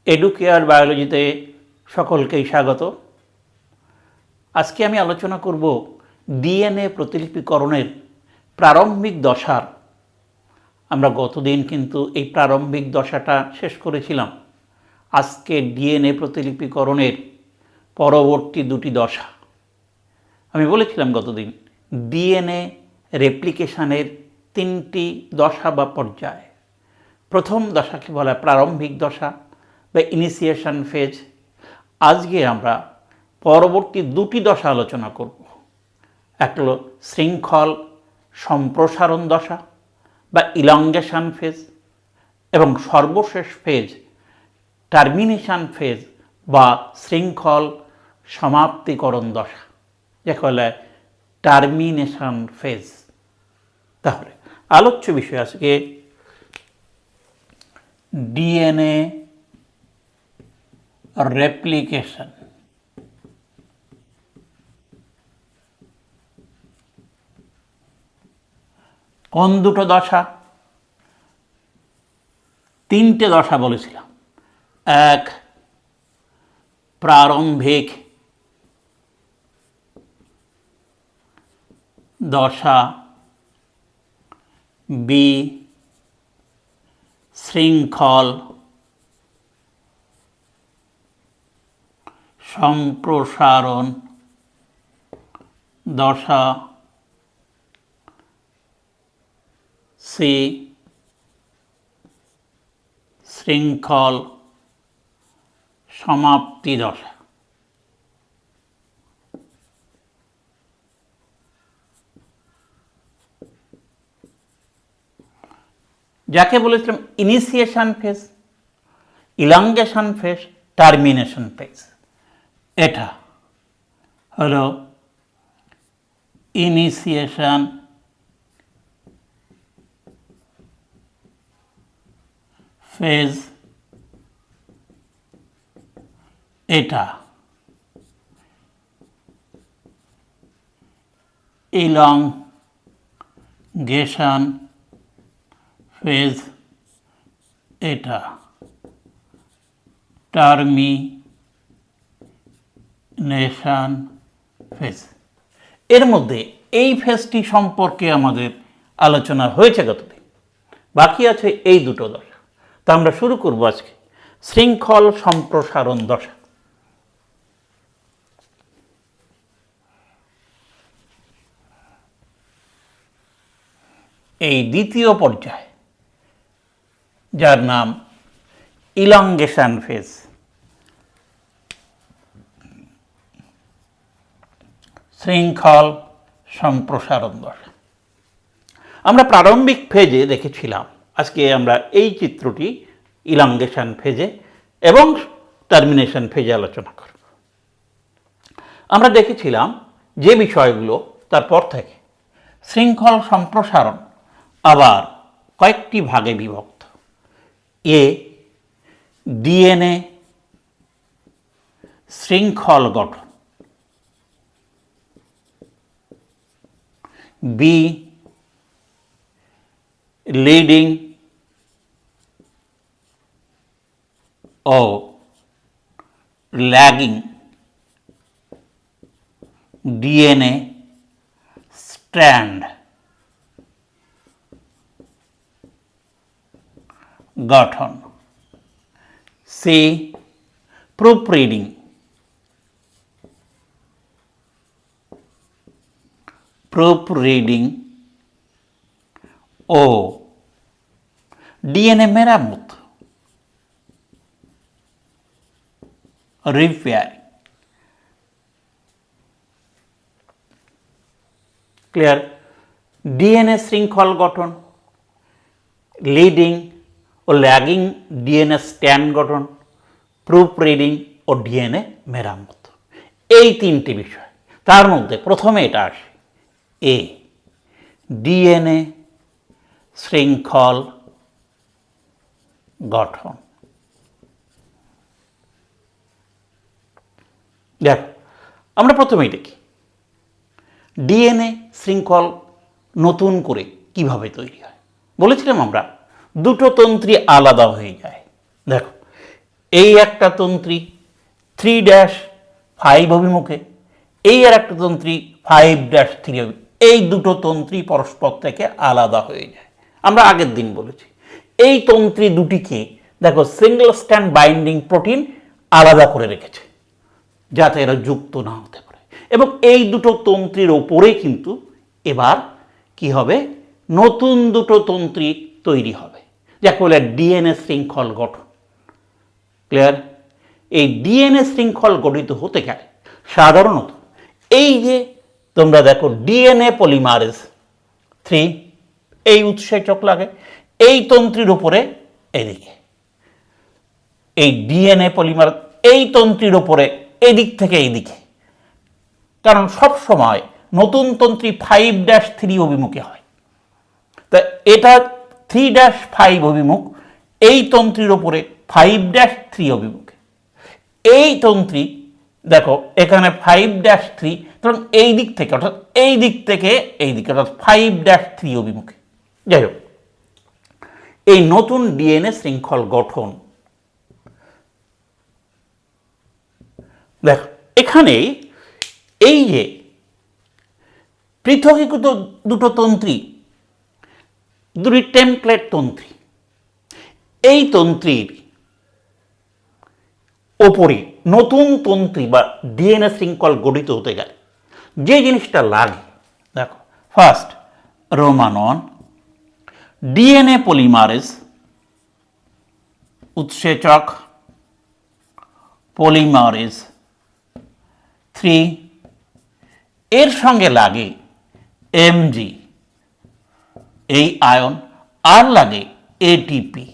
Educare বায়োলজিতে সকলকেই স্বাগত। আজকে আমি আলোচনা করব ডিএনএ প্রতিলিপিকরণের প্রারম্ভিক দশার। আমরা গতদিন কিন্তু এই প্রারম্ভিক দশাটা শেষ করেছিলাম। আজকে ডিএনএ প্রতিলিপিকরণের পরবর্তী দুটি দশা। আমি বলেছিলাম গতদিন ডিএনএ রেপ্লিকেশনের তিনটি দশা বা পর্যায়। প্রথম দশাকে বলা প্রারম্ভিক দশা বা ইনিশিয়েশন ফেজ। আজকে আমরা পরবর্তী দুটি দশা আলোচনা করব। একটা হলো শৃঙ্খল সম্প্রসারণ দশা বা ইলংগেশন ফেজ, এবং সর্বশেষ ফেজ টার্মিনেশন ফেজ বা শৃঙ্খল সমাপ্তিকরণ দশা, যাকে বলে টার্মিনেশন ফেজ। তাহলে আলোচ্য বিষয় আজকে ডিএনএ রেপ্লিকেশন। কোন দুটো দশা? তিনটে দশা বলেছিলাম। এক, প্রারম্ভিক দশা। বি, শৃঙ্খল সম্প্রসারণ দশা। সি, শৃঙ্খল সমাপ্তি দশা। যাকে বলেছিলাম initiation phase, elongation phase, termination phase. এটা হলো ইনিশিয়েশন ফেজ, এটা ইলংগেশন ফেজ, এটা টার্মিনেশন ফেজ। এর মধ্যে এই ফেজটি সম্পর্কে আমাদের আলোচনা হয়েছে গতদিন। বাকি আছে এই দুটো দশা। তা আমরা শুরু করব আজকে শৃঙ্খল সম্প্রসারণ দশা। এই দ্বিতীয় পর্যায়, যার নাম ইলংগেশন ফেজ, শৃঙ্খল সম্প্রসারণ দশা। আমরা প্রারম্ভিক ফেজে দেখেছিলাম। আজকে আমরা এই চিত্রটি ইলংগেশন ফেজে এবং টার্মিনেশন ফেজে আলোচনা করব। আমরা দেখেছিলাম যে বিষয়গুলো, তারপর থেকে শৃঙ্খল সম্প্রসারণ আবার কয়েকটি ভাগে বিভক্ত। এ, ডিএনএ শৃঙ্খল গঠন। বি, লিডিং ও ল্যাগিং ডিএনএ স্ট্র্যান্ড গঠন। সি, প্রুফ রিডিং ও ডিএনএ মেরামত রিপেয়ারিং। ক্লিয়ার? ডিএনএ শৃঙ্খল গঠন, লিডিং ও ল্যাগিং ডিএনএ স্ট্যান্ড গঠন, প্রুফ রিডিং ও ডিএনএ মেরামত। এই তিনটি বিষয়। তার মধ্যে প্রথমে এটা আসে এ, ডিএনএ শৃঙ্খল গঠন। দেখো, আমরা প্রথমেই দেখি ডিএনএ শৃঙ্খল নতুন করে কিভাবে তৈরি হয়। বলেছিলাম আমরা দুটো তন্ত্রী আলাদা হয়ে যায়। দেখো, এই একটা তন্ত্রী 3-5 অভিমুখে, এই আর একটা তন্ত্রী 5-3 অভিমুখে। এই দুটো তন্ত্রী পরস্পর থেকে আলাদা হয়ে যায়। আমরা আগের দিন বলেছি এই তন্ত্রী দুটিকে দেখো সিঙ্গেল স্ট্যান্ড বাইন্ডিং প্রোটিন আলাদা করে রেখেছে যাতে এরা যুক্ত না হতে পারে। এবং এই দুটো তন্ত্রীর ওপরে কিন্তু এবার কি হবে, নতুন দুটো তন্ত্রী তৈরি হবে, যাকে বলে ডিএনএ শৃঙ্খল গঠন। ক্লিয়ার? এই ডিএনএ শৃঙ্খল গঠিত হতে গেলে সাধারণত এই যে তোমরা দেখো ডিএনএ পলিমারেজ 3 এই উৎসেচক লাগে এই তন্ত্রীর উপরে, এদিকে এই ডিএনএ পলিমার এই তন্ত্রীর উপরে এদিক থেকে এইদিকে, কারণ সব সময় নতুন তন্ত্রী 5-3 অভিমুখে হয়। তা এটা 3-5 অভিমুখ, এই তন্ত্রীর উপরে 5-3 অভিমুখে। এই তন্ত্রী দেখো এখানে 5-3, কারণ এই দিক থেকে অর্থাৎ এই দিক থেকে এই দিকে অর্থাৎ 5-3 অভিমুখে। যাই হোক, এই নতুন ডিএনএ শৃঙ্খল গঠন দেখো এখানে এই যে পৃথকীকৃত দুটো তন্ত্রী, দুটি টেমপ্লেট তন্ত্রী, এই তন্ত্রীর ওপরে নতুন তন্ত্রী বা ডিএনএ শৃঙ্খল গঠিত হতে গেলে যে জিনিসটা লাগে দেখো, ফার্স্ট রোমানন ডিএনএ পলিমারেজ উৎসেচক পলিমারেজ 3, এর সঙ্গে লাগে এমজি এই আয়ন, আর লাগে এটিপি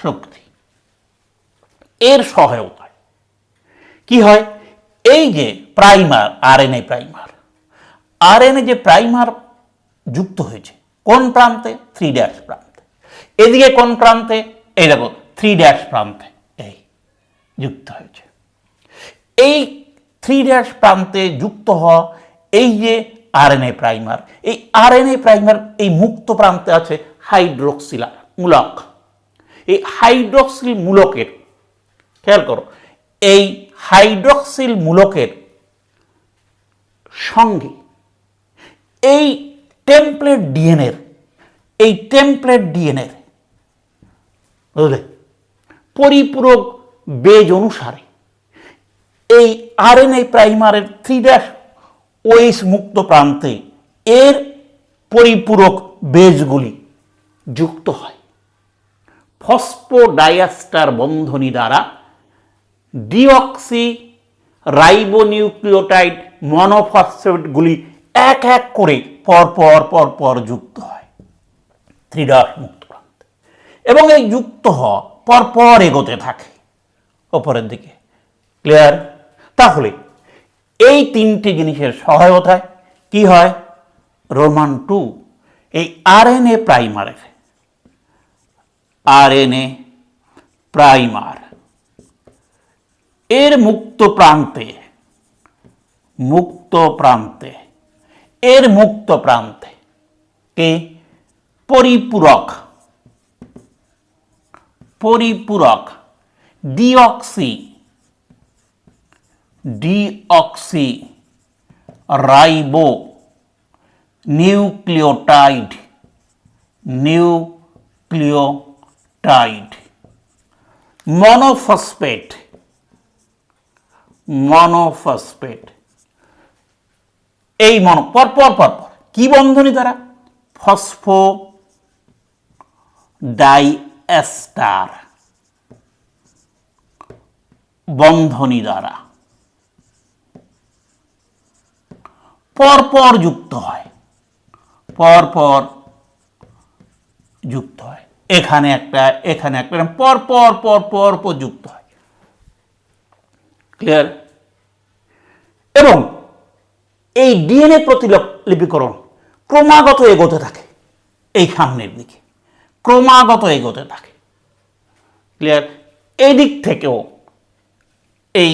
শক্তি। এর সহায়তায় কি হয়, এই যে প্রাইমার আরএনএ প্রাইমার, আরএনএ যে প্রাইমার যুক্ত হয়েছে কোন প্রান্তে, 3' প্রান্তে, এদিকে কোন প্রান্তে, এই দেখো 3' প্রান্তে এই যুক্ত হয়েছে। এই 3' প্রান্তে যুক্ত হওয়া এই যে আরএনএ প্রাইমার, এই আরএনএ প্রাইমার এই মুক্ত প্রান্তে আছে হাইড্রোক্সিল মূলক। এই হাইড্রোক্সিল মূলকের খেয়াল করো, এই হাইড্রোক্সিল মূলকের সঙ্গে এই টেমপ্লেট ডিএনএর বুঝলে পরিপূরক বেজ অনুসারে এই আরএনএ প্রাইমারের 3' OH মুক্ত প্রান্তে এর পরিপূরক বেজগুলি যুক্ত হয় ফসফোডাইএস্টার বন্ধনী দ্বারা ডিঅক্সি রাইবোনিউক্লিওটাইড মনোফসফেটগুলি এক এক করে পর যুক্ত হয় 3' মুক্ত প্রান্তে, এবং এই যুক্ত হওয়া পরপর এগোতে থাকে ওপরের দিকে। ক্লিয়ার? তাহলে এই তিনটি জিনিসের সহায়তায় কি হয়, রোমান 2 এই আরএনএ প্রাইমার এর মুক্ত প্রান্তে কি পরিপূরক ডিঅক্সি রাইবো নিউক্লিওটাইড মনোফসফেট এই পরপর কি বন্ধনী দ্বারা, ফসফোডাইএস্টার বন্ধনী দ্বারা পরপর যুক্ত হয় এখানে একটা পরপর যুক্ত হয়। ক্লিয়ার? এবং এই ডিএনএ প্রতিলিপিকরণ ক্রমাগত এগোতে থাকে, এই সামনের দিকে ক্রমাগত এগোতে থাকে। ক্লিয়ার? এই দিক থেকেও এই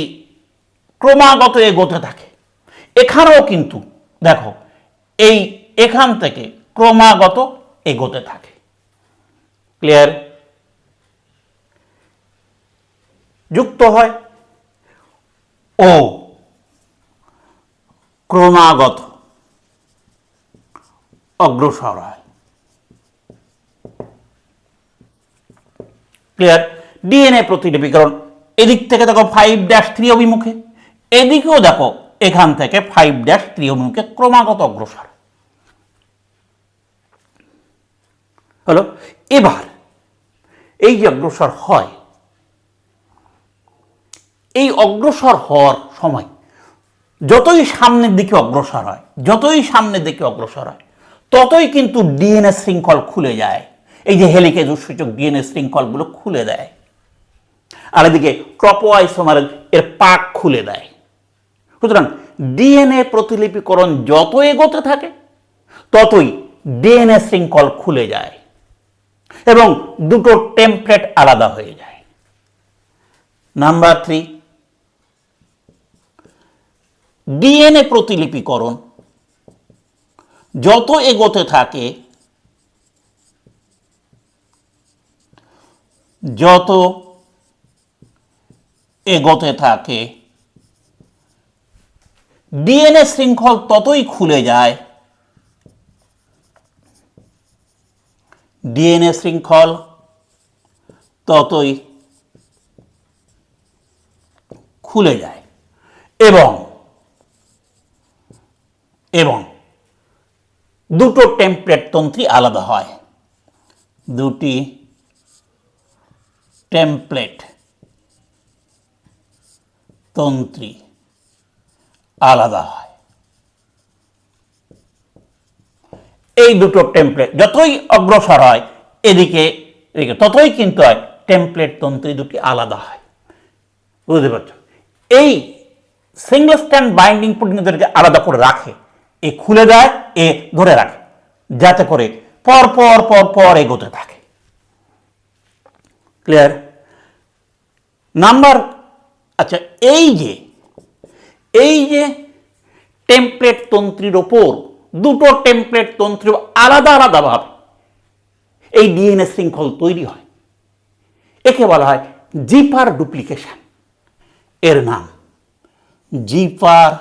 ক্রমাগত এগোতে থাকে, এখানেও কিন্তু দেখো এই এখান থেকে ক্রমাগত এগোতে থাকে। ক্লিয়ার? যুক্ত হয় ও ক্রমাগত অগ্রসর হয়। ক্লিয়ার? ডিএনএ প্রতিলিপিকরণ এদিক থেকে দেখো 5-3 অভিমুখে, এদিকেও দেখো এখান থেকে 5-3 অভিমুখে ক্রমাগত অগ্রসর হলো। এবার এই যে অগ্রসর হয়, এই অগ্রসর হওয়ার সময় যতই সামনের দিকে অগ্রসর হয়, ততই কিন্তু ডিএনএ শৃঙ্খল খুলে যায়। এই যে হেলিকেজ উৎসেচক ডিএনএ শৃঙ্খলগুলো খুলে দেয়, আর এদিকে ট্রপোআইসোমার এর পাক খুলে দেয়। সুতরাং ডিএনএ প্রতিলিপিকরণ যত এগোতে থাকে ততই ডিএনএ শৃঙ্খল খুলে যায় এবং দুটো টেমপ্লেট আলাদা হয়ে যায়। নাম্বার 3, ডিএনএ প্রতিলিপিকরণ যত এগোতে থাকে ডিএনএ শৃঙ্খল ততই খুলে যায়, এবং দুটো টেমপ্লেট তন্ত্রী আলাদা হয়, দুটি টেমপ্লেট তন্ত্রী আলাদা হয়। এই দুটো টেমপ্লেট যতই অগ্রসর হয় এদিকে ততই কিন্তু হয় টেমপ্লেট তন্ত্রী দুটি আলাদা হয়। বুঝতে পারছো? এই সিঙ্গল স্ট্যান্ড বাইন্ডিং প্রোটিনদেরকে আলাদা করে রাখে, এ খুলে দেয়, এ ধরে রাখে, যাতে করে পর পর পর পর এগোতে থাকে। ক্লিয়ার? নাম্বার, আচ্ছা, এই যে টেমপ্লেট তন্ত্রীর ওপর দুটো টেমপ্লেট তন্ত্রী আলাদা আলাদাভাবে এই ডিএনএ শৃঙ্খল তৈরি হয়, একে বলা হয় জিপার ডুপ্লিকেশন। এর নাম জিপার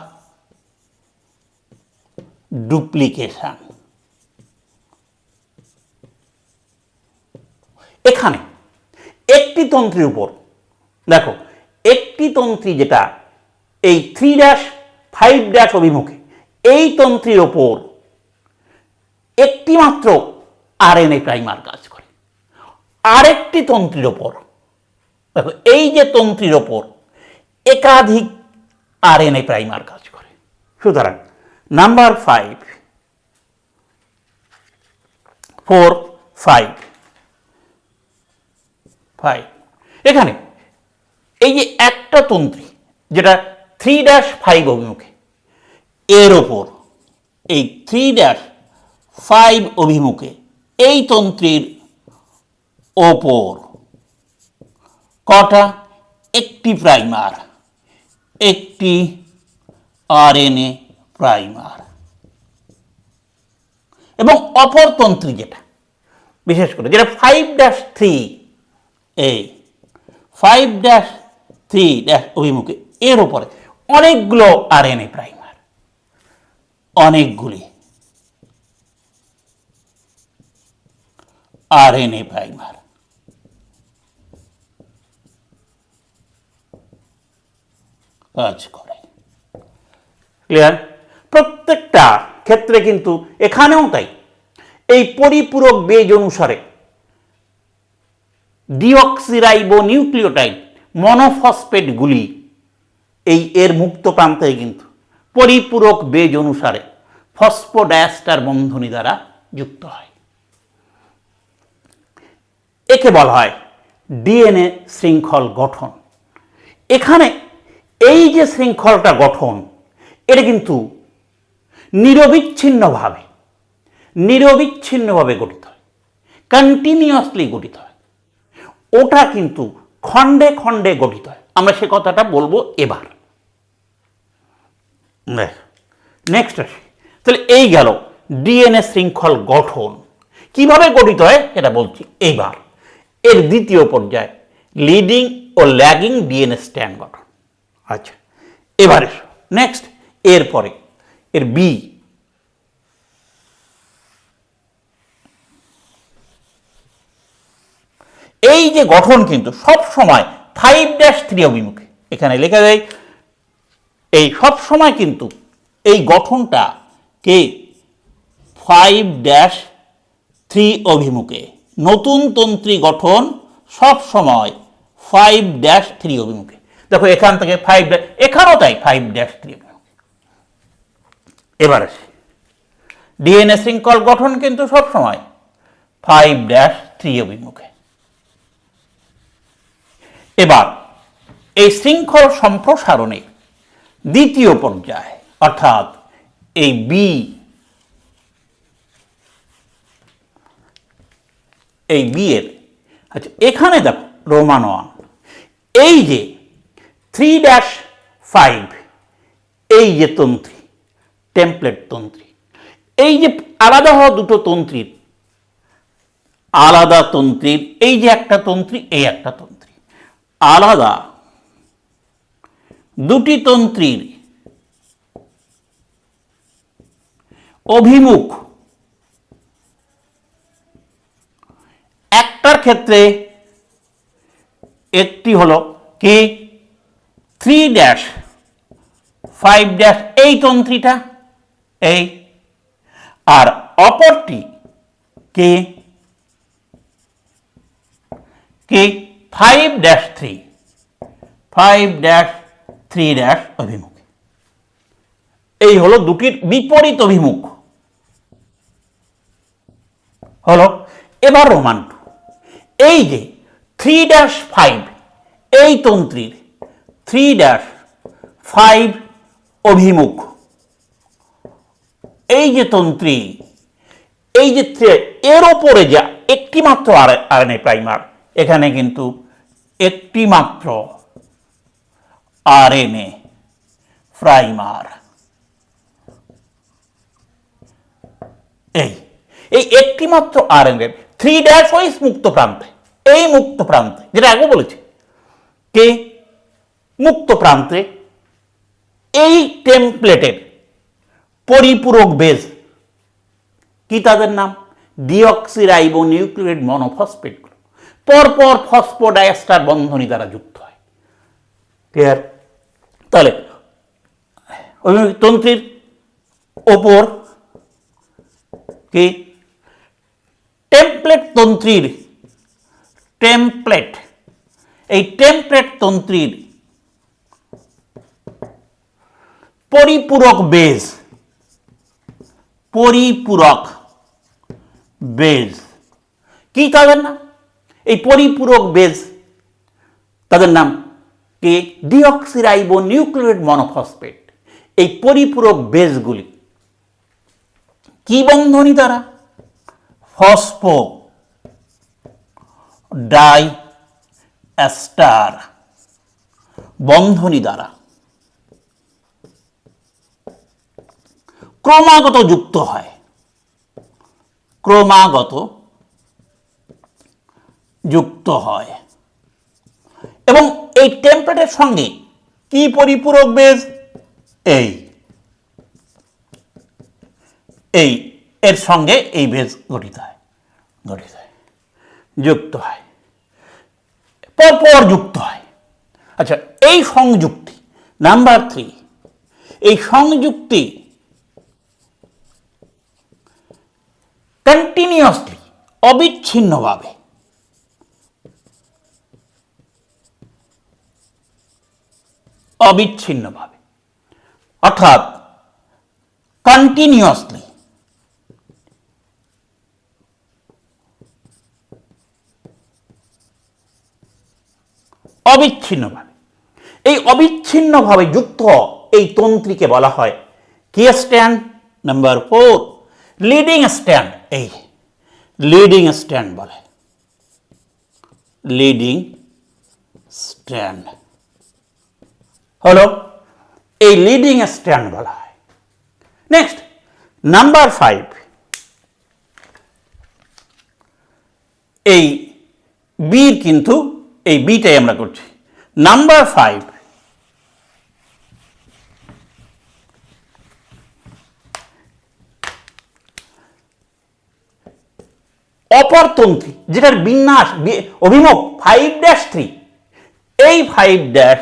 ডুপ্লিকেশন। এখানে একটি তন্ত্রীর উপর দেখো, একটি তন্ত্রী যেটা এই 3-5 অভিমুখে, এই তন্ত্রীর ওপর একটি মাত্র আরএনএ প্রাইমার কাজ করে। আরেকটি তন্ত্রীর ওপর দেখো, এই যে তন্ত্রীর ওপর একাধিক আরএনএ প্রাইমার কাজ করে। সুতরাং নাম্বার 5, 4, 5 এখানে এই যে একটা তন্ত্রী যেটা 3-5 অভিমুখে, এর ওপর এই 3-5 অভিমুখে এই তন্ত্রীর ওপর কটা? একটি প্রাইমার, একটি আরএনএ প্রাইমার। এবং অপর তন্ত্রী যেটা বিশেষ করে যেটা 5-3, এই 5-3 অভিমুখে, এর উপরে অনেকগুলো আরএনএ প্রাইমার, অনেকগুলি আরএনএ প্রাইমার কাজ করে। ক্লিয়ার? প্রত্যেকটা ক্ষেত্রে কিন্তু এখানেও তাই। এই পরিপূরক বেজ অনুসারে ডিঅক্সিরাইবো নিউক্লিওটাইড মনোফসফেটগুলি এই এর মুক্ত প্রান্তে কিন্তু পরিপূরক বেজ অনুসারে ফসফোডায়াস্টার বন্ধনী দ্বারা যুক্ত হয়। একে বলা হয় ডিএনএ শৃঙ্খল গঠন। এখানে এই যে শৃঙ্খলটা গঠন, এটা কিন্তু নিরবিচ্ছিন্নভাবে গঠিত হয়, কন্টিনিউয়াসলি গঠিত হয়। ওটা কিন্তু খণ্ডে খণ্ডে গঠিত হয়। আমরা সে কথাটা বলবো এবার। নেক্সট আসি। তাহলে এই গেল ডিএনএ শৃঙ্খল গঠন কিভাবে গঠিত হয় সেটা বলছি এইবার। এর দ্বিতীয় পর্যায় লিডিং ও ও ল্যাগিং ডিএনএ স্ট্র্যান্ড গঠন। আচ্ছা, এবারে নেক্সট এরপরে এর বি, এই যে গঠন কিন্তু সব সময় 5-3 অভিমুখে, এখানে লেখা যায় এই সব সময় কিন্তু এই গঠনটা কে 5-3 অভিমুখে, নতুন তন্ত্রী গঠন সব সময় 5-3 অভিমুখে। দেখো এখান থেকে 5, এখানেও তাই 5-3 অভিমুখে। এবার আসি ডিএনএ শৃঙ্খল গঠন কিন্তু সব সময় 5-3 অভিমুখে। এবার এই শৃঙ্খল সম্প্রসারণে দ্বিতীয় পর্যায়ে অর্থাৎ এই বি, এই বি এর, আচ্ছা এখানে দেখো রোমান 1, এই যে 3-5, এই যে তন্ত্রী টেমপ্লেট তন্ত্রী, এই যে আলাদা হওয়া দুটো তন্ত্রীর, আলাদা তন্ত্রীর, এই যে একটা তন্ত্রী, এই একটা তন্ত্রী, আলাদা দুটি তন্ত্রীর অভিমুখ, একটার ক্ষেত্রে একটি হলো কি 3-5, এই তন্ত্রীটা এই, আর অপরটি কে 5-3 অভিমুখ। এই হলো দুটির বিপরীত অভিমুখ হলো। এবার রোমান 2, এই যে 3-5, এই তন্ত্রীর 3-5 অভিমুখ, এই যে তন্ত্রী, এই যে এর ওপরে যা একটি মাত্র আরএনএ প্রাইমার, এখানে কিন্তু একটি মাত্র আরএনএ প্রাইমার, এই এই একটি মাত্র আরএনএ 3' ওই মুক্ত প্রান্তে, এই মুক্ত প্রান্তে, যেটা আগে বলেছি কে মুক্ত প্রান্তে, এই টেমপ্লেটের পরিপূরক বেজ কি, তাদের নাম ডিঅক্সিরাইবো নিউক্লিয়েট মনোফসফেট, পরপর ফসফোডাইএস্টার বন্ধনী দ্বারা যুক্ত হয়। ক্লিয়ার? তাহলে তন্ত্রীর ওপর কি টেমপ্লেট তন্ত্রীর, টেমপ্লেট, এই টেমপ্লেট তন্ত্রীর পরিপূরক বেজ, পরিপূরক বেজ কি তাদের নাম, এই পরিপূরক বেজ তাদের নাম কি ডিঅক্সিরাইবো নিউক্লিয়েট মনোফসফেট। এই পরিপূরক বেজগুলি কি বন্ধনী দ্বারা, ফসফো ডাই এস্টার বন্ধনী দ্বারা ক্রমাগত যুক্ত হয়, ক্রমাগত যুক্ত হয়। এবং এই টেমপ্লেটের সঙ্গে কি পরিপূরক বেজ, এই এই এর সঙ্গে এই বেজ গঠিত হয়, যুক্ত হয়, পরপর যুক্ত হয়। আচ্ছা, এই সংযুক্তি নাম্বার 3, এই সংযুক্তি কন্টিনিউয়াসলি, অবিচ্ছিন্নভাবে অর্থাৎ কন্টিনিউয়াসলি অবিচ্ছিন্নভাবে, এই অবিচ্ছিন্নভাবে যুক্ত এই তন্ত্রীকে বলা হয় কি স্ট্যান্ড। নাম্বার 4 লিডিং স্ট্যান্ড, এই লিডিং স্ট্যান্ড বলে, লিডিং স্ট্যান্ড হলো এই লিডিং স্ট্যান্ড বলা হয়। নেক্সট নাম্বার 5, এই বীর কিন্তু এই বিটাই আমরা করছি, নাম্বার 5, অপরতন্ত্রী, যেটার বিন্যাস অভিমুখ 5-3, এই 5-3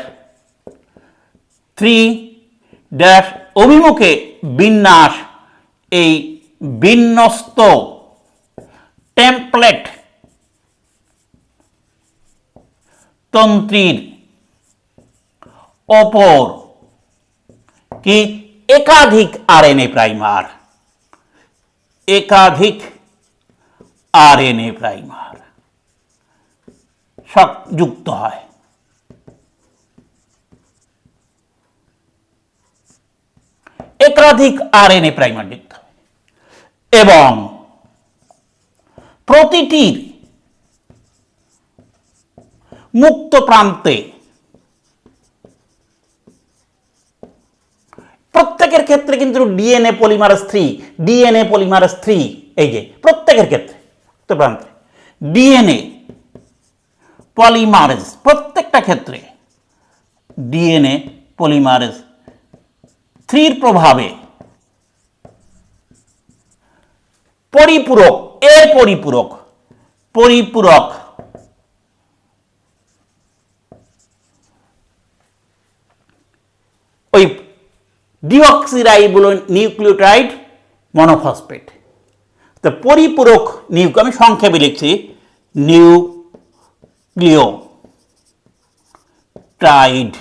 অভিমুখে বিন্যাস, এই বিন্যস্ত টেমপ্লেট তন্ত্রীর অপর কি একাধিক আরএনএ প্রাইমার, একাধিক আরএনএ প্রাইমার যুক্ত হয়। একাধিক আরএনএ প্রাইমার যুক্ত হয় এবং প্রতিটির মুক্ত প্রান্তে প্রত্যেকের ক্ষেত্রে কিন্তু ডিএনএ পলিমারেজ 3, ডিএনএ পলিমারেজ 3, এই যে প্রত্যেকের ক্ষেত্রে মুক্ত প্রান্তে ডিএনএ পলিমারেজ, প্রত্যেকটা ক্ষেত্রে ডিএনএ পলিমারেজ 3 প্রভাবে পরিপূরক, এর পরিপূরক ওই ডিঅক্সিরাইবোলো নিউক্লিওটাইড মনোফসফেট, তো পরিপূরক আমি সংক্ষেপে লিখছি নিউক্লিওটাইড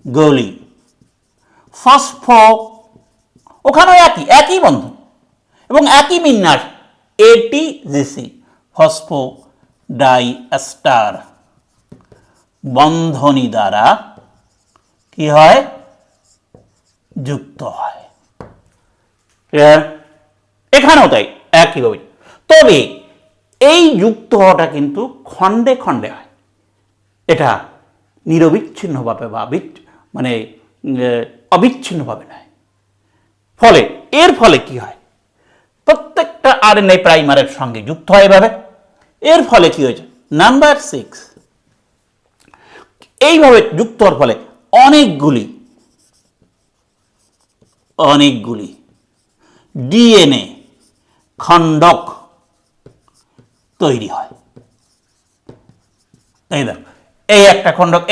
গুলি ওখানেও একই বন্ধন এবং একই বিন্যাস এটিজিসি ফসফোডাইএস্টার বন্ধনী দ্বারা কি হয়, যুক্ত হয়। এখানেও তাই একইভাবে, তবে এই যুক্ত হওয়াটা কিন্তু খণ্ডে খণ্ডে হয়, এটা নিরবিচ্ছিন্নভাবে বা মানে অবিচ্ছিন্নভাবে নয়। এর ফলে কি হয়, প্রত্যেকটা আরএনএ প্রাইমারের সঙ্গে যুক্ত হয় এভাবে। এর ফলে কি হয়েছে, নাম্বার 6, এইভাবে যুক্ত হওয়ার ফলে অনেকগুলি ডিএনএ খণ্ডক তৈরি হয়। এই দেখো, এই একটা খণ্ডক,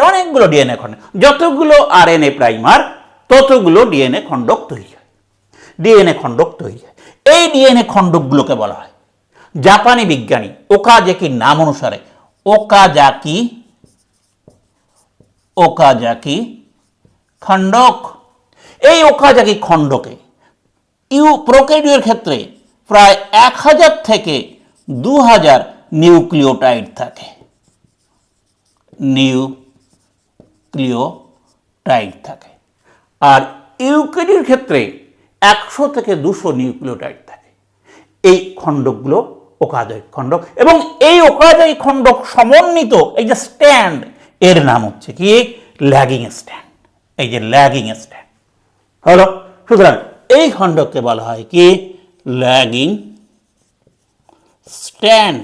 অনেকগুলো ডিএনএ খণ্ডক, যতগুলো আরএনএ প্রাইমার ততগুলো ডিএনএ খণ্ডক তৈরি হয়। এই ডিএনএ খণ্ডকগুলোকে বলা হয়, জাপানি বিজ্ঞানী ওকাজাকির নাম অনুসারে ওকাজাকি খণ্ডক। এই ওকাজাকি খণ্ডকে প্রোক্যারিওটের ক্ষেত্রে প্রায় 1000 থেকে 2000 নিউক্লিওটাইড থাকে। আর ইউক্যারিওটের ক্ষেত্রে 100 থেকে 200 নিউক্লিওটাইড থাকে। এই খণ্ডকগুলো ওকাজাকি খণ্ডক, এবং এই ওকাজাকি খণ্ডক সমন্বিত এই যে স্ট্যান্ড, এর নাম হচ্ছে কি ল্যাগিং স্ট্যান্ড। এই যে ল্যাগিং স্ট্যান্ড হলো, সুতরাং এই খণ্ডককে বলা হয় কি ল্যাগিং স্ট্যান্ড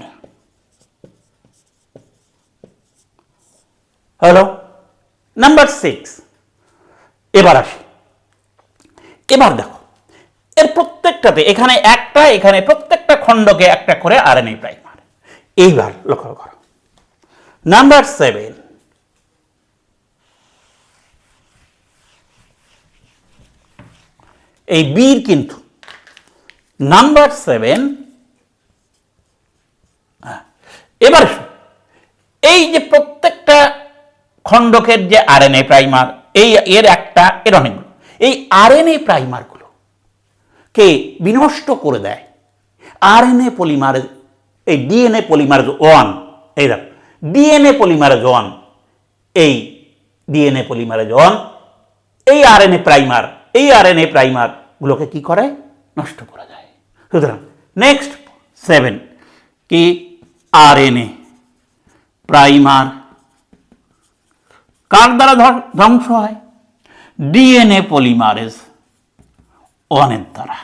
হলো। নাম্বার 6, এবার আসি। এবার দেখো, এর প্রত্যেকটাতে এখানে প্রত্যেকটা খণ্ডকে একটা করে আরএনএ প্রাইমার। এইবার লক্ষ্য করো, নাম্বার 7, এই বীর কিন্তু নাম্বার 7। এবার এই যে প্রত্যেকটা খণ্ডকের যে আরএনএ প্রাইমার, এর অনেকগুলো, এই আরএনএ প্রাইমারগুলো কে বিনষ্ট করে দেয় আরএনএ পলিমারেজ, এই ডিএনএ পলিমারেজ 1। এই দেখো, ডিএনএ পলিমারেজ 1, এই ডিএনএ পলিমারেজ 1, এই আরএনএ প্রাইমার গুলোকে কি করে, নষ্ট করে দেয়। সুতরাং নেক্সট 7 কি আরএনএ প্রাইমার কার দ্বারা ধ্বংস হয়, ডিএনএ পলিমারেজ 1 দ্বারা।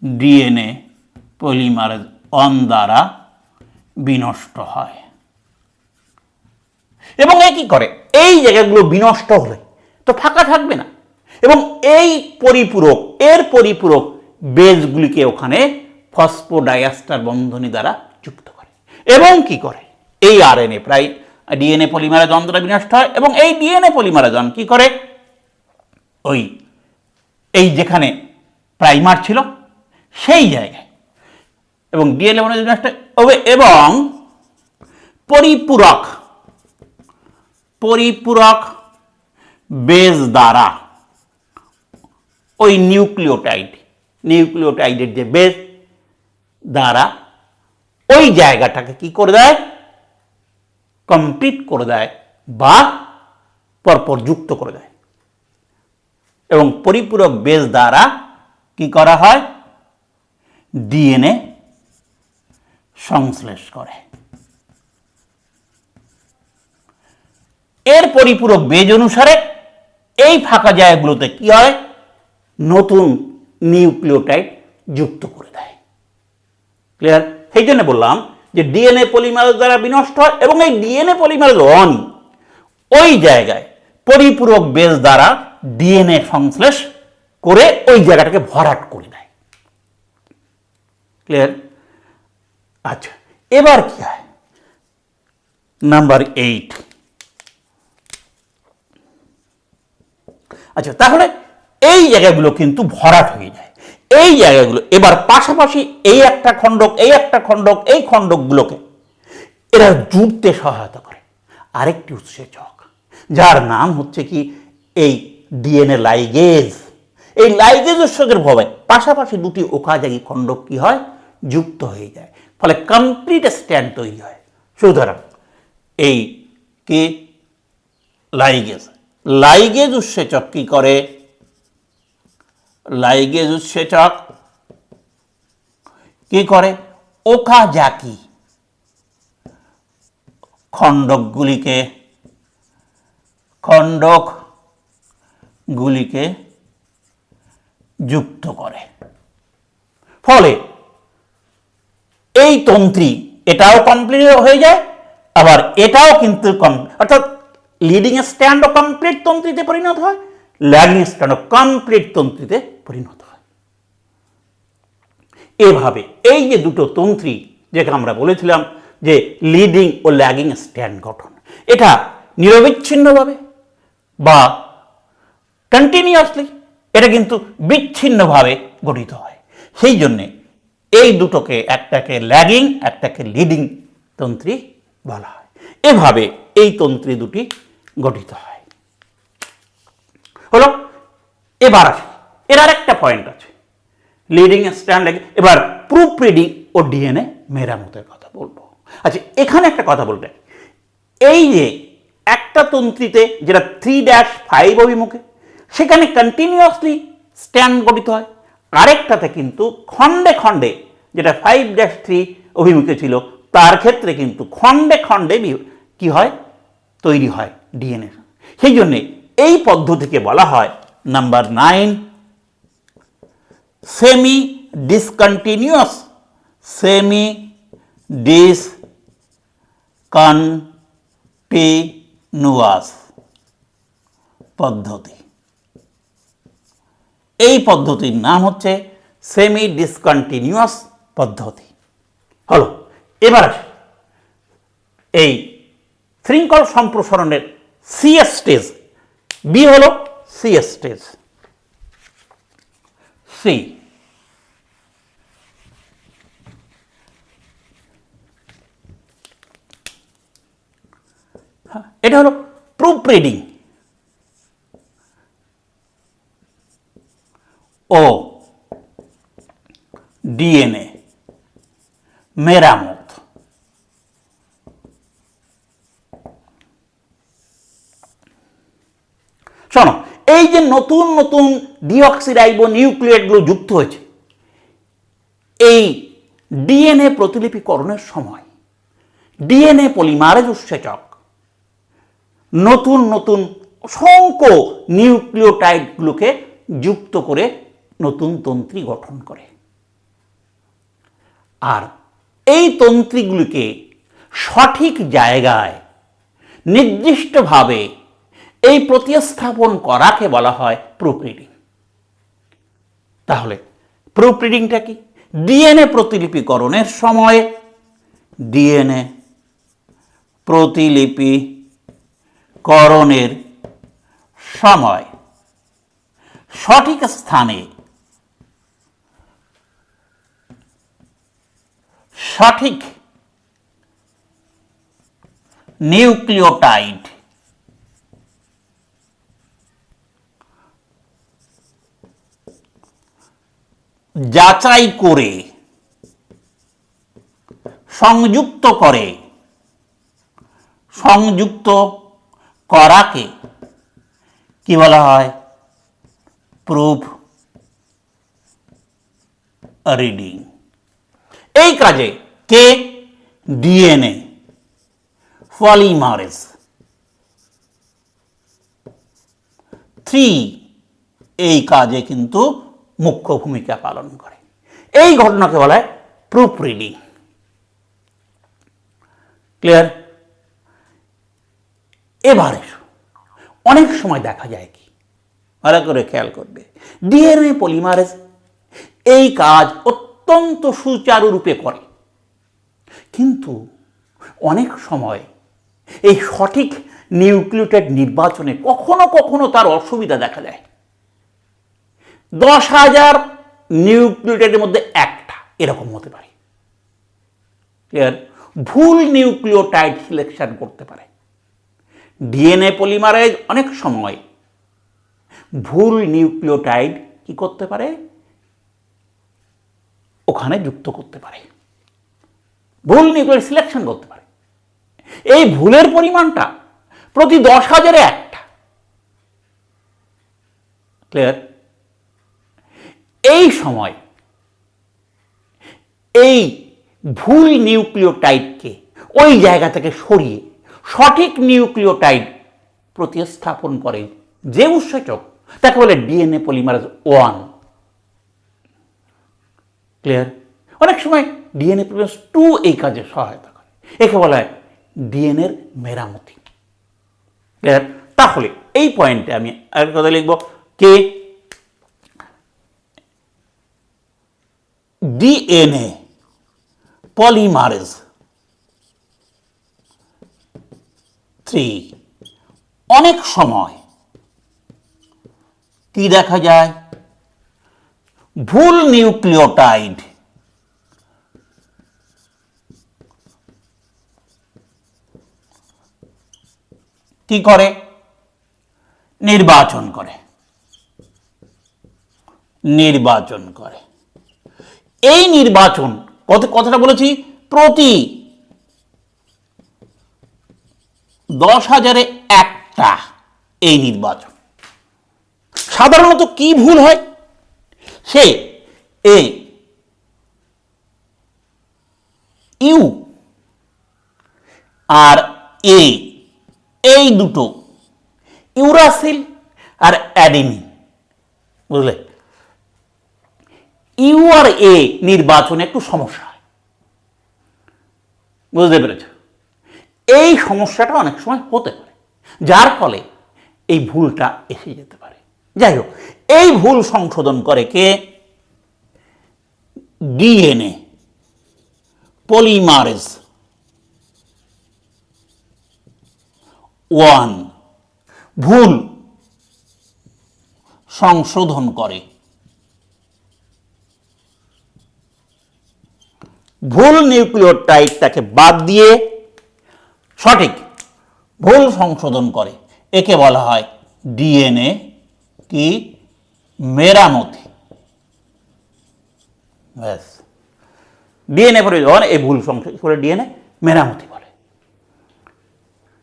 ডিএনএ পলিমারেজ 1 দ্বারা বিনষ্ট হয়। এবং এ কি করে, এই জায়গাগুলো বিনষ্ট হলে তো ফাঁকা থাকবে না, এবং এই পরিপূরক এর পরিপূরক বেসগুলিকে ওখানে ফসফোডাইএস্টার বন্ধনী দ্বারা যুক্ত করে এবং কি করে, এই আরএনএ প্রায় ডিএনএ পলিমারেজন দ্বারা বিনষ্ট হয় এবং এই ডিএনএ পলিমারেজন কি করে, ওই এই যেখানে প্রাইমার ছিল সেই জায়গায় এবং ডিএনএ বিনষ্ট হবে এবং পরিপূরক পরিপূরক বেস দ্বারা ওই নিউক্লিওটাইডের যে বেস দ্বারা ওই জায়গাটাকে কি করে দেয়, কমপ্লিট করে দেয় বা পরপর যুক্ত করে দেয় এবং পরিপূরক বেস দ্বারা কি করা হয়, ডিএনএ সংশ্লেষ করে। এর পরিপূরক বেজ অনুসারে এই ফাঁকা জায়গাগুলোতে কি হয়, নতুন নিউক্লিওটাইড যুক্ত করে দেয়। ক্লিয়ার? সেই জন্য বললাম যে ডিএনএ পলিমারেজ দ্বারা বিনষ্ট হয় এবং এই ডিএনএ পলিমারেজ ওই জায়গায় পরিপূরক বেস দ্বারা ডিএনএ সংশ্লেষ করে ওই জায়গাটাকে ভরাট করে দেয়। ক্লিয়ার? আচ্ছা, এবার কি হয়, নাম্বার 8। আচ্ছা, তাহলে এই জায়গাগুলো কিন্তু ভরাট হয়ে যায়। এই জায়গাগুলো এবার পাশাপাশি এই একটা খণ্ডক, এই একটা খণ্ডক, এই খণ্ডকগুলোকে এরা জুড়তে সহায়তা করে আরেকটি উৎসেচক, যার নাম হচ্ছে কি এই ডিএনএ লাইগেজ। এই লাইগেজ উৎসেচকের প্রভাবে পাশাপাশি দুটি ওকাজাগী খণ্ডক কি হয়, যুক্ত হয়ে যায়, ফলে কমপ্লিট স্ট্যান্ড তৈরি হয়। সুতরাং এই কি লাইগেজ উৎসেচক কি করে, লাইগেজ উৎসেচক কি করে, ওকাজাকি খণ্ডকগুলিকে যুক্ত করে, ফলে এই তন্ত্রী এটাও কমপ্লিট হয়ে যায়, আবার এটাও কিন্তু অর্থাৎ লিডিং স্ট্যান্ডও কমপ্লিট তন্ত্রীতে পরিণত হয়, ল্যাগিং স্ট্যান্ডও কমপ্লিট তন্ত্রীতে পরিণত হয়। এভাবে এই যে দুটো তন্ত্রী যেটা আমরা বলেছিলাম যে লিডিং ও ল্যাগিং স্ট্যান্ড গঠন, এটা নিরবিচ্ছিন্নভাবে বা কন্টিনিউয়াসলি, এটা কিন্তু বিচ্ছিন্নভাবে গঠিত হয়। সেই জন্যে এই দুটোকে, একটাকে ল্যাগিং একটাকে লিডিং তন্ত্রী বলা হয়। এভাবে এই তন্ত্রী দুটি গঠিত হয়। হলো, এবার আসি এর আরেকটা পয়েন্ট আছে, লিডিং স্ট্যান্ড। এবার প্রুফ রিডিং ও ডিএনএ মেরামতের কথা বলবো। আচ্ছা, এখানে একটা কথা বলতে, এই যে একটা তন্ত্রীতে যেটা 3-5 অভিমুখে, সেখানে কন্টিনিউয়াসলি স্ট্যান্ড গঠিত হয়, আরেকটাতে কিন্তু খণ্ডে খণ্ডে যেটা 5-3 অভিমুখে ছিল, তার ক্ষেত্রে কিন্তু খণ্ডে খণ্ডে কি হয়, তৈরি হয় ডিএনএ। সেই জন্যে এই পদ্ধতিকে বলা হয় নাম্বার 9 সেমি ডিসকন্টিনিউয়াস পদ্ধতি। এই পদ্ধতির নাম হচ্ছে সেমি ডিসকন্টিনিউয়াস পদ্ধতি। হলো, এবার এই শৃঙ্খল সম্প্রসারণের সিএস স্টেজ, বি হলো সিএস স্টেজ। সি এটা হলো প্রুফ রিডিং ও ডিএনএ মেরামত। শোনো, এই যে নতুন নতুন ডিঅক্সিরাইবো নিউক্লিয়েটগুলো যুক্ত হয়েছে, এই ডিএনএ প্রতিলিপিকরণের সময় ডিএনএ পলিমারেজ উৎসেচক নতুন নতুন অসংখ্য নিউক্লিওটাইডগুলোকে যুক্ত করে নতুন তন্ত্রী গঠন করে, আর এই তন্ত্রীগুলিকে সঠিক জায়গায় নির্দিষ্টভাবে এই প্রতিস্থাপন করাকে বলা হয় প্রুফ রিডিং। তাহলে প্রুফ রিডিংটা কি? ডিএনএ প্রতিলিপিকরণের সময় ডিএনএ প্রতিলিপিকরণের সময় সঠিক স্থানে সঠিক নিউক্লিওটাইড যাচাই করে সংযুক্ত করাকে কি বলা হয়? Proof reading. এই কাজে কে? ডিএনএ পলিমারেজ 3 এই কাজে কিন্তু মুখ্য ভূমিকা পালন করে। এই ঘটনাকে বলা হয় প্রুফ রিডিং। ক্লিয়ার? এবারে অনেক সময় দেখা যায় কি, ভালো করে খেয়াল করবে, ডিএনএ পলিমারেজ এই কাজ অত্যন্ত সুচারুরূপে করে, কিন্তু অনেক সময় এই সঠিক নিউক্লিওটাইড নির্বাচনে কখনো কখনো তার অসুবিধা দেখা যায়। 10,000 নিউক্লিওটাইডের মধ্যে একটা এরকম হতে পারে। ক্লিয়ার? ভুল নিউক্লিওটাইড সিলেকশন করতে পারে। ডিএনএ পলিমারেজ অনেক সময় ভুল নিউক্লিওটাইড কি করতে পারে? ওখানে যুক্ত করতে পারে, ভুল নিউক্লিওটাইড সিলেকশন করতে পারে। এই ভুলের পরিমাণটা প্রতি 10,000-এ একটা। ক্লিয়ার? এই সময় এই ভুল নিউক্লিওটাইডকে ওই জায়গা থেকে সরিয়ে সঠিক নিউক্লিওটাইড প্রতিস্থাপন করে যে উৎসেচক, তাকে বলে ডিএনএ পলিমারেজ 1। ক্লিয়ার? অনেক সময় ডিএনএ পলিমারেজ 2 এই কাজে সহায়তা করে, একে বলা হয় ডিএনএর মেরামতি। ক্লিয়ার? তাহলে এই পয়েন্টে আমি আর কথা লিখব, কে ডিএনএ পলিমারেজ 3 অনেক সময় কি দেখা যায়? ভুল নিউক্লিওটাইড কি করে? নির্বাচন করে। এই নির্বাচন কথাটা বলেছি, প্রতি 10,000-এ একটা এই নির্বাচন। সাধারণত কি ভুল হয়? সে ইউ আর এ এই দুটো ইউরাসিল আর অ্যাডিনিন, বুঝলে? ইউ আর এ নির্বাচনে একটু সমস্যা হয়, বুঝতে পেরেছ? এই সমস্যাটা অনেক সময় হতে পারে, যার ফলে এই ভুলটা এসে যেতে পারে। যাই হোক, এই ভুল সংশোধন করে কে? ডিএনএ পলিমারেজ 1 ভুল সংশোধন করে। ভুল নিউক্লিওটাইডটাকে বাদ দিয়ে সঠিক ভুল সংশোধন করে, একে বলা হয় ডিএনএ কি মেরামতি। ব্যাস, ডিএনএ পরিবর্তন এই ভুল সংশোধন করে ডিএনএ মেরামতি বলে।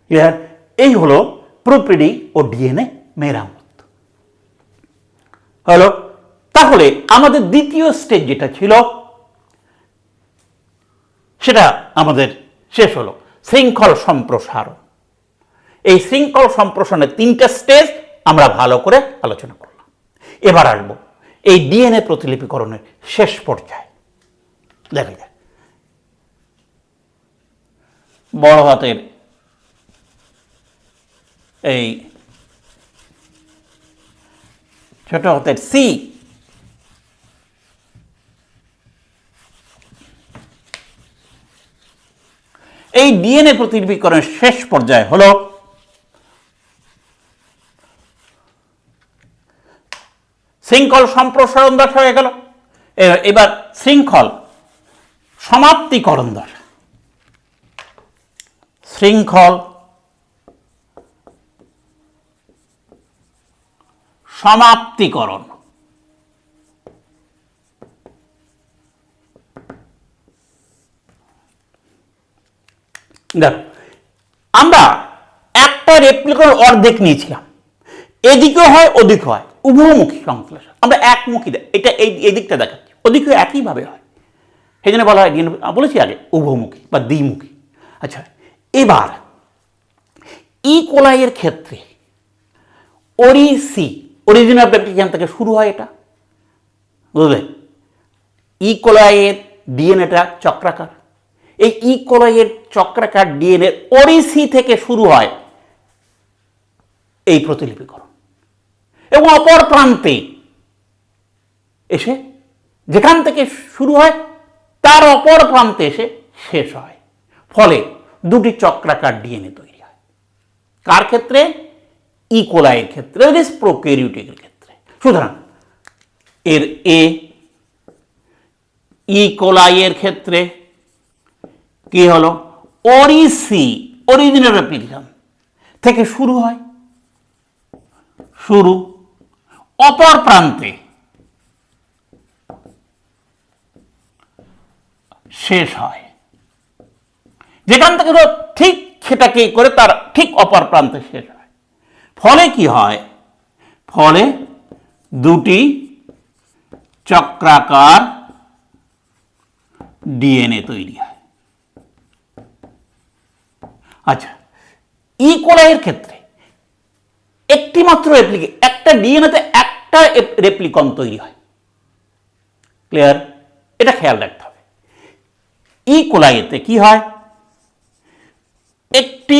ক্লিয়ার? এই হলো প্রুফ রিডিং ও ডিএনএ মেরামত। হলো। তাহলে আমাদের দ্বিতীয় স্টেজ যেটা ছিল সেটা আমাদের শেষ হলো, শৃঙ্খল সম্প্রসারণ। এই শৃঙ্খল সম্প্রসারণের 3টা স্টেজ আমরা ভালো করে আলোচনা করলাম। এবার আসবো এই ডিএনএ প্রতিলিপিকরণের শেষ পর্যায়ে। দেখা যায় বড় হাতের এই ছোট হাতের সি, এই ডিএনএ প্রতিলিপিকরণের শেষ পর্যায়ে হলো শৃঙ্খল সম্প্রসারণ দশা হয়ে গেল। এবার শৃঙ্খল সমাপ্তিকরণ দশা। শৃঙ্খল সমাপ্তিকরণ। দেখো, আমরা একটা রেপ্লিকন অর্ধেক নিয়েছিলাম, এদিকেও হয় ওদিকে হয়, উভয়মুখী সংশ্লেষণ। আমরা একমুখী, এটা এই দিকটা দেখাচ্ছি, ওদিকেও একইভাবে হয়, সেই জন্য বলা হয়, বলেছি আগে, উভয়মুখী বা দ্বিমুখী। আচ্ছা, এবার ইকোলাইয়ের ক্ষেত্রে ওরিসি, অরিজিনাল রেপ্লিকেশন থেকে শুরু হয়, এটা বুঝলে। ইকোলাইয়ের ডিএনএটা চক্রাকার, এই ইকোলাইয়ের চক্রাকার ডিএনএ ওরিসি থেকে শুরু হয় এই প্রতিলিপিকরণ, এবং অপর প্রান্তে এসে, যেখান থেকে শুরু হয় তার অপর প্রান্তে এসে শেষ হয়। ফলে দুটি চক্রাকার ডিএনএ তৈরি হয়। কার ক্ষেত্রে? ইকোলাইয়ের ক্ষেত্রে, প্রোক্যারিওটিকের ক্ষেত্রে। সুতরাং এর এ, ইকোলাইয়ের ক্ষেত্রে কি হলো? ওরিসি, অরিজিনাল রেপ্লিকেশন থেকে শুরু হয়, শুরু, অপর প্রান্তে শেষ হয়। যেখান থেকে ঠিক সেটাকে করে তার ঠিক অপর প্রান্তে শেষ হয়। ফলে কি হয়? ফলে দুটি চক্রাকার ডিএনএ তৈরি হয়। আচ্ছা, ইকোলাইয়ের ক্ষেত্রে একটি মাত্র একটা ডিএনএতে একটা রেপ্লিকন তৈরি হয়। ক্লিয়ার? এটা খেয়াল রাখতে হবে। ইকোলাইতে কি হয়? একটি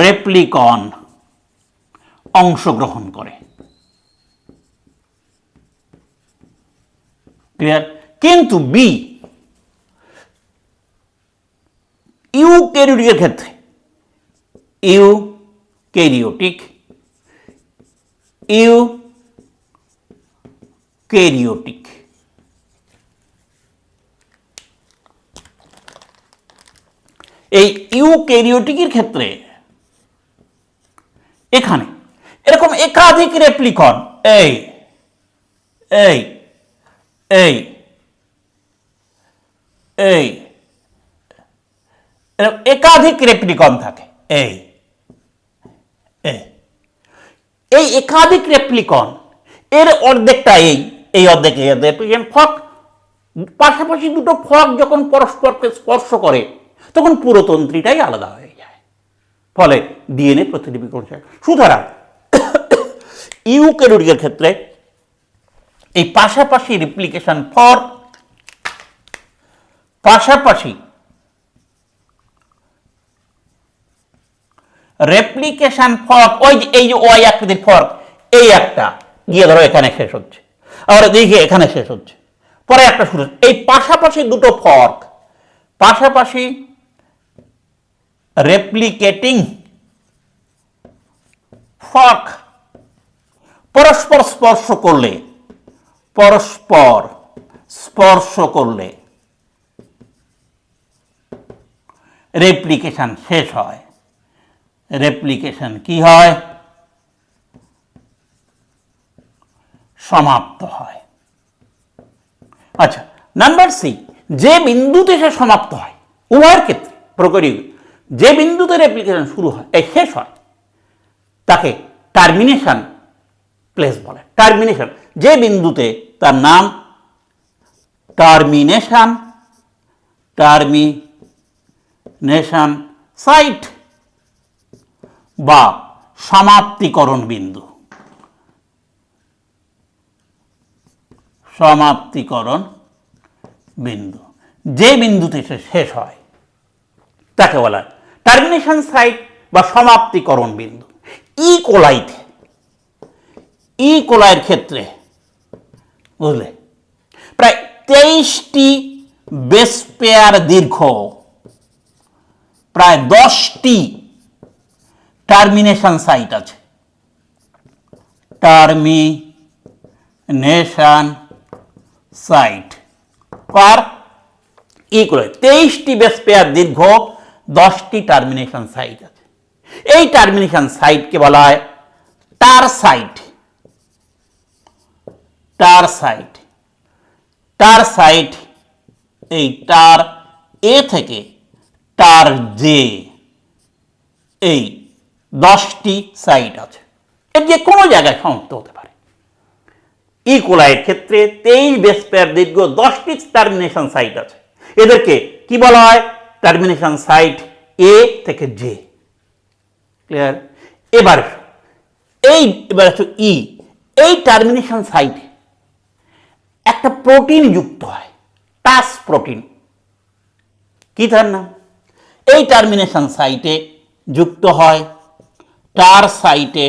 রেপ্লিকন অংশগ্রহণ করে। ক্লিয়ার? কিন্তু বি, ইউক্যারিওটিকের ক্ষেত্রে, ইউক্যারিওটিক এই ইউক্যারিওটিকের ক্ষেত্রে এখানে এরকম একাধিক রেপ্লিকন, এই এই এই এই একাধিক রেপ্লিকন থাকে। এই এই একাধিক রেপ্লিকন, এর অর্ধেকটা এই অর্ধেক রেপ্লিকেশন ফক, পাশাপাশি দুটো ফক যখন পরস্পরকে স্পর্শ করে তখন পুরো তন্ত্রীটাই আলাদা হয়ে যায়। ফলে ডিএনএ প্রতিলিপিকরণ হয়। সুতরাং ইউক্যারিওটিকের ক্ষেত্রে এই পাশাপাশি রেপ্লিকেশন ফর্ক, পাশাপাশি রেপ্লিকেশন ফর্ক, ওই যে এই যে ওয়াই আকৃতির ফর্ক, এই একটা গিয়ে ধরো এখানে শেষ হচ্ছে, আবার দেখি এখানে শেষ হচ্ছে, পরে একটা শুরু, এই পাশাপাশি দুটো ফর্ক, পাশাপাশি রেপ্লিকেটিং ফর্ক পরস্পর স্পর্শ করলে রেপ্লিকেশন শেষ হয়। রেপ্লিকেশন কি হয়? সমাপ্ত হয়। আচ্ছা, নাম্বার সি, যে বিন্দুতে সে সমাপ্ত হয়, উভয়ের ক্ষেত্রে প্রোক্যারিওট, যে বিন্দুতে রেপ্লিকেশন শুরু হয়, শেষ হয়, তাকে টার্মিনেশন প্লেস বলে। টার্মিনেশন, যে বিন্দুতে, তার নাম টার্মিনেশন সাইট বা সমাপ্তিকরণ বিন্দু। সমাপ্তিকরণ বিন্দু, যে বিন্দুতে সে শেষ হয় তাকে বলা হয় টার্মিনেশন সাইট বা সমাপ্তিকরণ বিন্দু। ই কোলাইয়ের ক্ষেত্রে বুঝলে প্রায় 23টি বেস পেয়ার দীর্ঘ প্রায় 10টি টার্মিনেশন সাইট আছে। টার্মিনেশন সাইট পার ই কোলাই 23টি বেস পেয়ার দীর্ঘ 10টি টার্মিনেশন সাইট আছে। এই টার্মিনেশন সাইটকে বলা হয় টার সাইট। টার সাইট এই টার এ থেকে টার জে এই 10টি সাইট আছে। এর যে কোনো জায়গায় সমাপ্ত হতে পারে। ই কোলাইয়ের ক্ষেত্রে 23 বেস পেয়ার দীর্ঘ 10টি টার্মিনেশন সাইট আছে। এদেরকে কি বলা হয়? টার্মিনেশন সাইট এ থেকে জে। ক্লিয়ার? এবার ই এই টার্মিনেশন সাইটে একটা প্রোটিন যুক্ত হয়, টাস প্রোটিন। কি তার নাম? এই টার্মিনেশন সাইটে যুক্ত হয়, টার সাইটে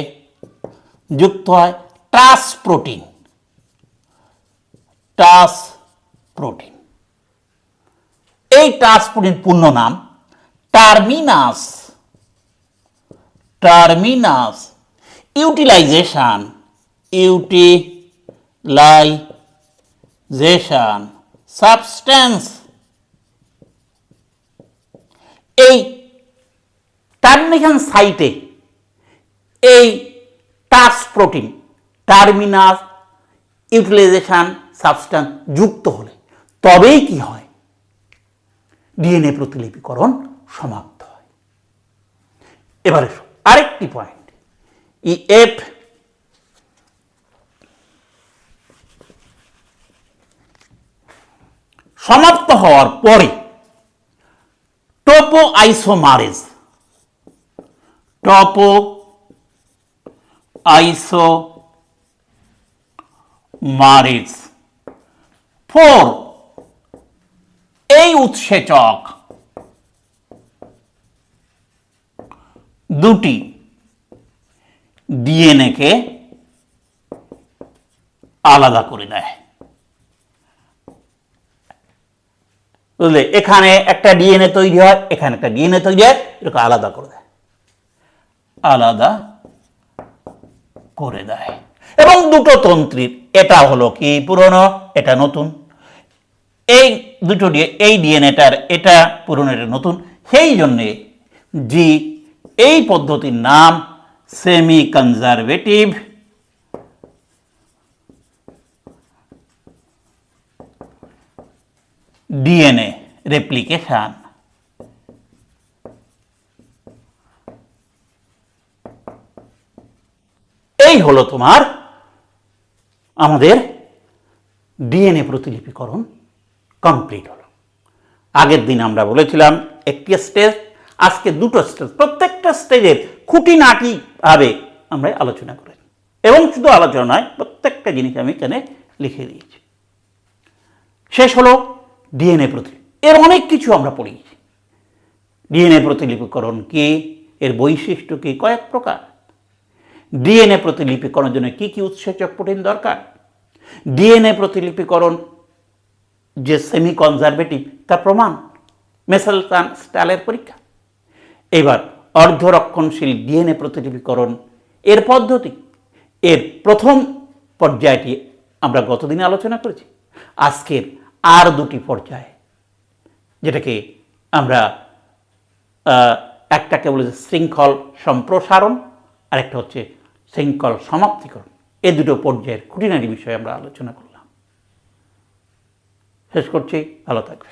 যুক্ত হয় টাস প্রোটিন। এই টাস প্রোটিন পূর্ণ নাম টার্মিনাস ইউটিলাইজেশন সাবস্টেন্স। এই টার্মিনেশন সাইটে এই টাস প্রোটিন টার্মিনাস ইউটিলাইজেশন সাবস্টেন্স যুক্ত হলে তবেই কি হয়? ডিএনএ প্রতিলিপিকরণ সমাপ্ত হয়। এবারে আরেকটি পয়েন্ট, ইএফ সমাপ্ত হওয়ার পরে টোপো আইসোমারেজ 4 এই উৎসেচক দুটি ডিএনএ কে আলাদা করে দেয়। বুঝলে? এখানে একটা ডিএনএ তৈরি হয়, এখানে একটা ডিএনএ তৈরি হয়, এটাকে আলাদা করে দেয়। এবং দুটো তন্ত্রীর, এটা হলো কি পুরনো, এটা নতুন। এই দুটো এই ডিএনএটার এটা পুরনো, এটা নতুন। সেই জন্যে এই পদ্ধতির নাম সেমি কনজারভেটিভ ডিএনএ রেপ্লিকেশন। এই হলো তোমার আমাদের ডিএনএ প্রতিলিপিকরণ কমপ্লিট হলো। আগের দিন আমরা বলেছিলাম একটি স্টেজ, আজকে দুটো স্টেজ। প্রত্যেকটা স্টেজের খুঁটিনাটি ভাবে আমরা আলোচনা করেছি, এবং শুধু আলোচনা নয়, প্রত্যেকটা জিনিস আমি এখানে লিখে দিয়েছি। শেষ হলো ডিএনএ প্রতিলিপি। এর অনেক কিছু আমরা পড়িয়েছি। ডিএনএ প্রতিলিপিকরণ কি, এর বৈশিষ্ট্য কি, কয়েক প্রকার, ডিএনএ প্রতিলিপিকরণের জন্য কি কি উৎসেচক প্রোটিন দরকার, ডিএনএ প্রতিলিপিকরণ যে সেমি কনজারভেটিভ তার প্রমাণ, মেসেলসান স্টালের পরীক্ষা। এবার অর্ধরক্ষণশীল ডিএনএ প্রতিলিপিকরণ এর পদ্ধতি, এর প্রথম পর্যায়টি আমরা গতদিনে আলোচনা করেছি। আজকের আর দুটি পর্যায়, যেটাকে আমরা একটাকে বলেছে শৃঙ্খল সম্প্রসারণ, আর একটা হচ্ছে শৃঙ্খল সমাপ্তিকরণ। এই দুটো পর্যায়ের খুঁটিনাটি বিষয়ে আমরা আলোচনা করলাম। শেষ করছি, ভালো থাকবে।